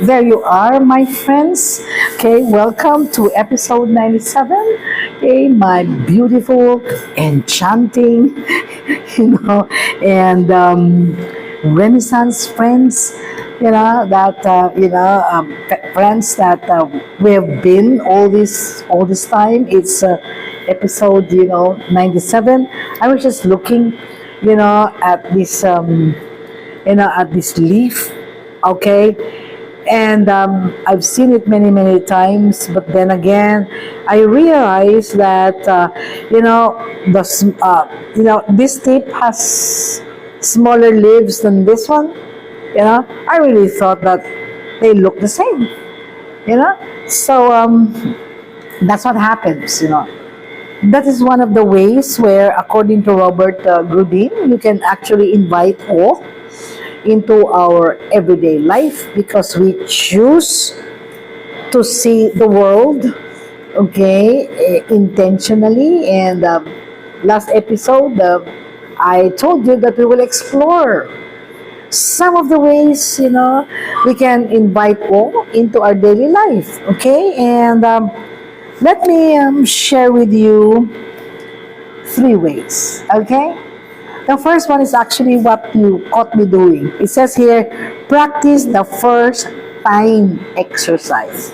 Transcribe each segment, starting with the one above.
there you are, my friends. Okay, welcome to episode 97. Okay, my beautiful, enchanting, you know, and Renaissance friends. Friends that we have been all this time. It's episode 97. I was just looking, at this leaf, okay, and I've seen it many many times, but then again I realized that this tip has smaller leaves than this one. I really thought that they look the same, so that's what happens. That is one of the ways where, according to Robert Grudin, you can actually invite awe into our everyday life because we choose to see the world, okay, intentionally. And last episode, I told you that we will explore some of the ways, we can invite awe into our daily life, okay? And let me share with you three ways, okay? The first one is actually what you caught me doing. It says here, practice the first time exercise.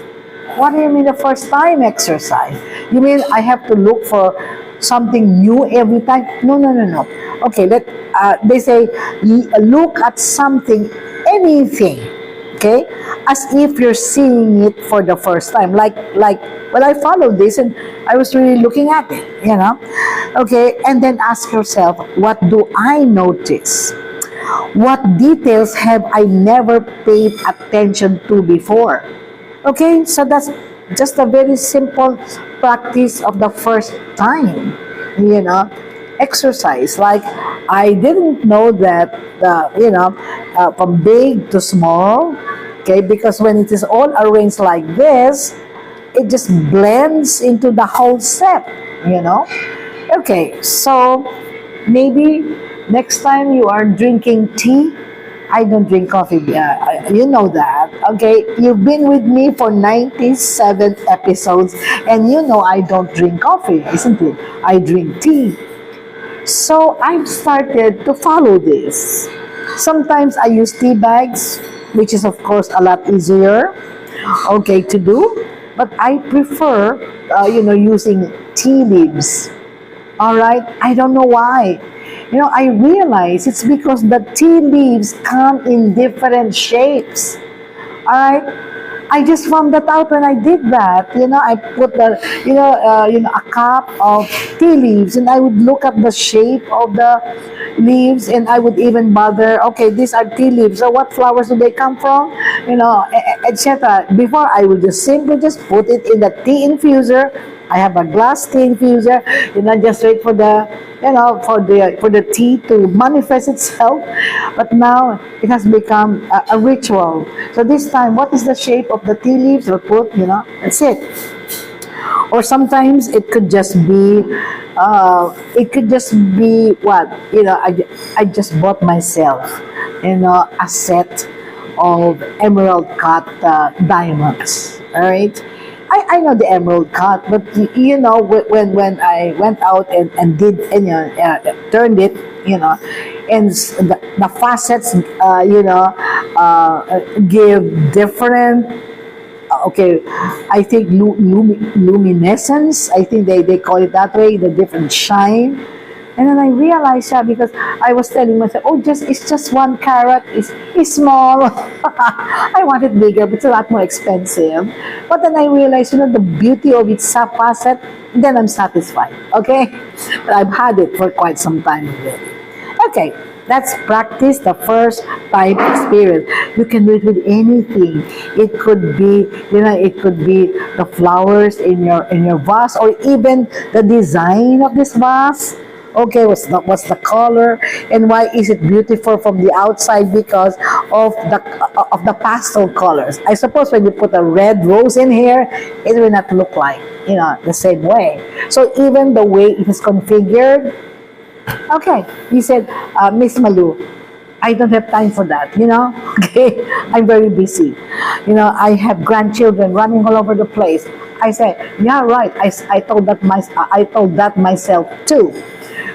What do you mean the first time exercise? You mean I have to look for something new every time? No, no, no, no. Okay, they say look at something, anything, okay, as if you're seeing it for the first time. Like well, I followed this and I was really looking at it, okay, and then ask yourself, what do I notice? What details have I never paid attention to before? Okay, so that's just a very simple practice of the first time, exercise. Like, I didn't know that, from big to small, okay, because when it is all arranged like this, it just blends into the whole set, Okay, so maybe next time you are drinking tea, I don't drink coffee, you know that, okay? You've been with me for 97 episodes, and I don't drink coffee, isn't it? I drink tea. So I've started to follow this. Sometimes I use tea bags, which is of course a lot easier, okay, to do. But I prefer, using tea leaves. All right, I don't know why. I realize it's because the tea leaves come in different shapes. All right. I just found that out when I did that. I put a cup of tea leaves, and I would look at the shape of the leaves, and I would even bother. Okay, these are tea leaves. So what flowers do they come from? Etc. Before, I would just simply just put it in the tea infuser. I have a glass tea infuser. Just wait for the tea to manifest itself. But now it has become a ritual. So this time, what is the shape of the tea leaves? I'll put, that's it. Or sometimes it could just be what, I just bought myself, a set of emerald cut diamonds. All right. I know the emerald cut, but when I went out and did, and turned it, and the facets, give different, okay, I think luminescence, I think they call it that way, the different shine. And then I realized that because I was telling myself, it's just 1 carat, it's small. I want it bigger, but it's a lot more expensive. But then I realized, the beauty of its facet, then I'm satisfied, okay? But I've had it for quite some time already. Okay, let's practice the first time experience. You can do it with anything. It could be, the flowers in your vase, or even the design of this vase. Okay, what's the color, and why is it beautiful from the outside? Because of the pastel colors. I suppose when you put a red rose in here, it will not look like the same way. So even the way it is configured. Okay, he said, Miss Malu, I don't have time for that, you know? Okay, I'm very busy. You know, I have grandchildren running all over the place. I say, yeah, right. I told that myself too.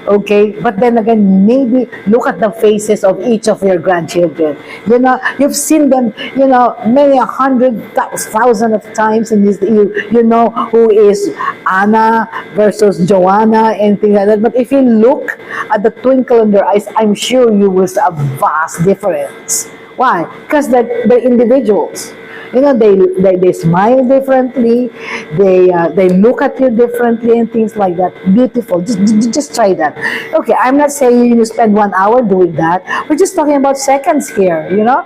Okay, but then again, maybe look at the faces of each of your grandchildren. You know, you've seen them, you know, many 100,000 of times in this. You know who is Anna versus Joanna and things like that. But if you look at the twinkle in their eyes, I'm sure you will see a vast difference. Why? Because they're individuals. You know, they smile differently, they look at you differently and things like that. Beautiful. Just try that. Okay, I'm not saying you spend 1 hour doing that. We're just talking about seconds here, you know.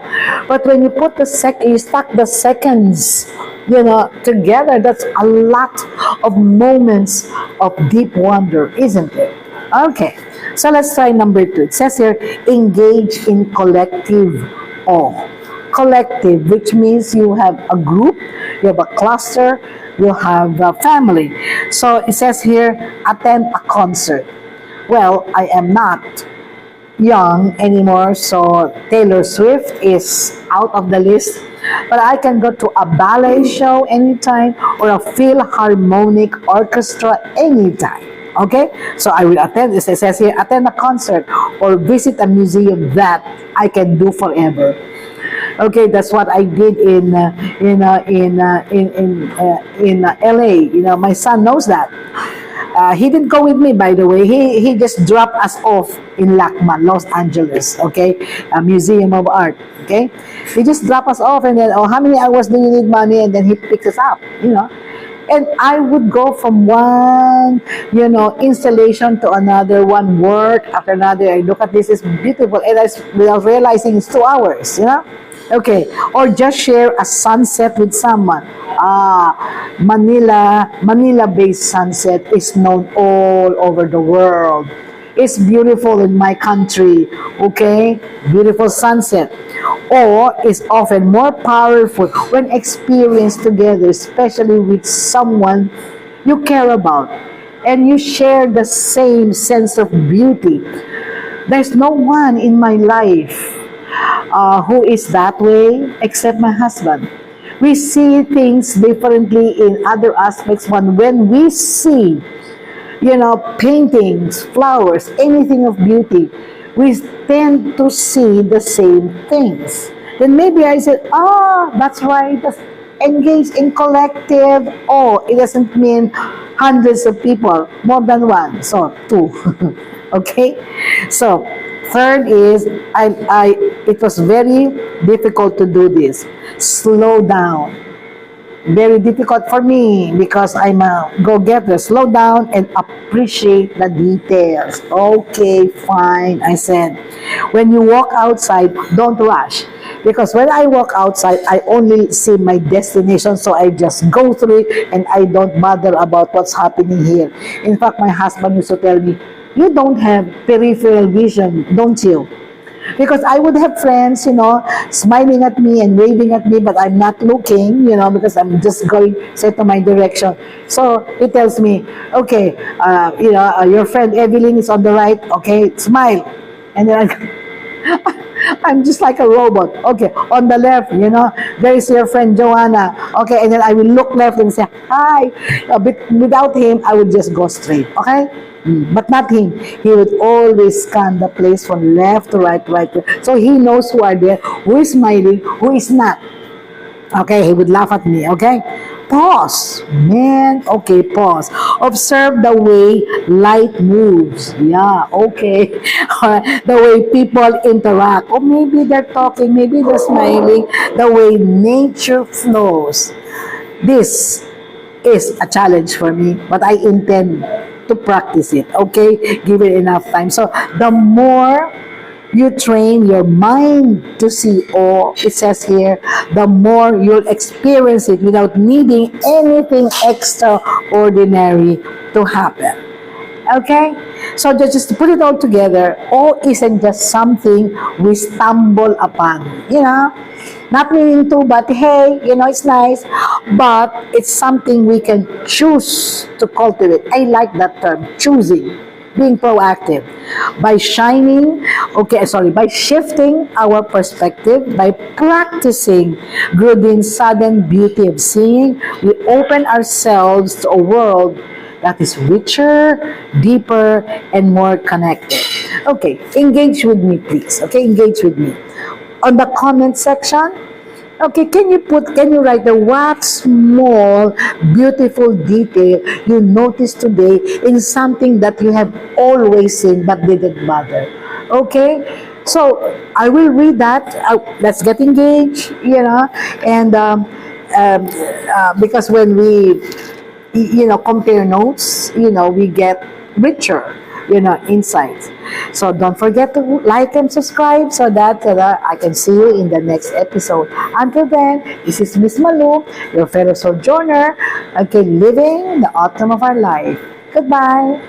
But when you put you stack the seconds, you know, together, that's a lot of moments of deep wonder, isn't it? Okay, so let's try number 2. It says here, engage in collective awe. Collective, which means you have a group, you have a cluster, you have a family. So it says here, attend a concert. Well, I am not young anymore, so Taylor Swift is out of the list. But I can go to a ballet show anytime or a philharmonic orchestra anytime. Okay, so I will attend. It says here, attend a concert or visit a museum. That I can do forever. Okay, that's what I did in LA. You know, my son knows that. He didn't go with me, by the way. He just dropped us off in LACMA, Los Angeles. Okay, a Museum of Art. Okay, he just dropped us off, and then, oh, how many hours do you need, mommy? And then he picks us up. You know. And I would go from one, you know, installation to another, one work after another. I look at this, it's beautiful. And without realizing it's 2 hours, you know? Okay. Or just share a sunset with someone. Manila-based sunset is known all over the world. It's beautiful in my country, okay? Beautiful sunset. Or is often more powerful when experienced together, especially with someone you care about and you share the same sense of beauty. There's no one in my life who is that way except my husband. We see things differently in other aspects when we see, you know, paintings, flowers, anything of beauty, we tend to see the same things. Then maybe I said, that's right, that's engage in collective. Oh, it doesn't mean hundreds of people, more than one, so two. Okay? So, third is, it was very difficult to do this. Slow down. Very difficult for me because I'm a go-getter. Slow down and appreciate the details. Okay, fine, I said. When you walk outside, don't rush. Because when I walk outside, I only see my destination, so I just go through it and I don't bother about what's happening here. In fact, my husband used to tell me, you don't have peripheral vision, don't you? Because I would have friends, you know, smiling at me and waving at me, but I'm not looking, you know, because I'm just going straight to my direction. So he tells me, okay, your friend Evelyn is on the right, okay, smile. And then I'm just like a robot. Okay, on the left, you know, there is your friend Joanna. Okay, and then I will look left and say, hi. But without him, I would just go straight. Okay? But not him. He would always scan the place from left to right, right to left. So he knows who are there, who is smiling, who is not. Okay, he would laugh at me, okay? Pause. Man, okay, pause. Observe the way light moves. Yeah, okay. The way people interact. Or maybe they're talking, maybe they're smiling. The way nature flows. This is a challenge for me, but I intend to practice it, okay? Give it enough time. So, the more you train your mind to see awe, it says here, the more you'll experience it without needing anything extraordinary to happen. Okay? So just to put it all together, awe isn't just something we stumble upon, you know? Not meaning to, but hey, you know, it's nice. But it's something we can choose to cultivate. I like that term, choosing. being proactive by by shifting our perspective, by practicing Grudin's sudden beauty of seeing, we open ourselves to a world that is richer, deeper, and more connected. Okay, engage with me, please. Okay, engage with me. On the comment section, okay, can you write the what small, beautiful detail you noticed today in something that you have always seen but didn't bother? Okay? So, I will read that. Let's get engaged, and because when we compare notes, we get richer, insights. So don't forget to like and subscribe so that I can see you in the next episode. Until then, this is Miss Malu, your fellow sojourner, okay, living the autumn of our life. Goodbye.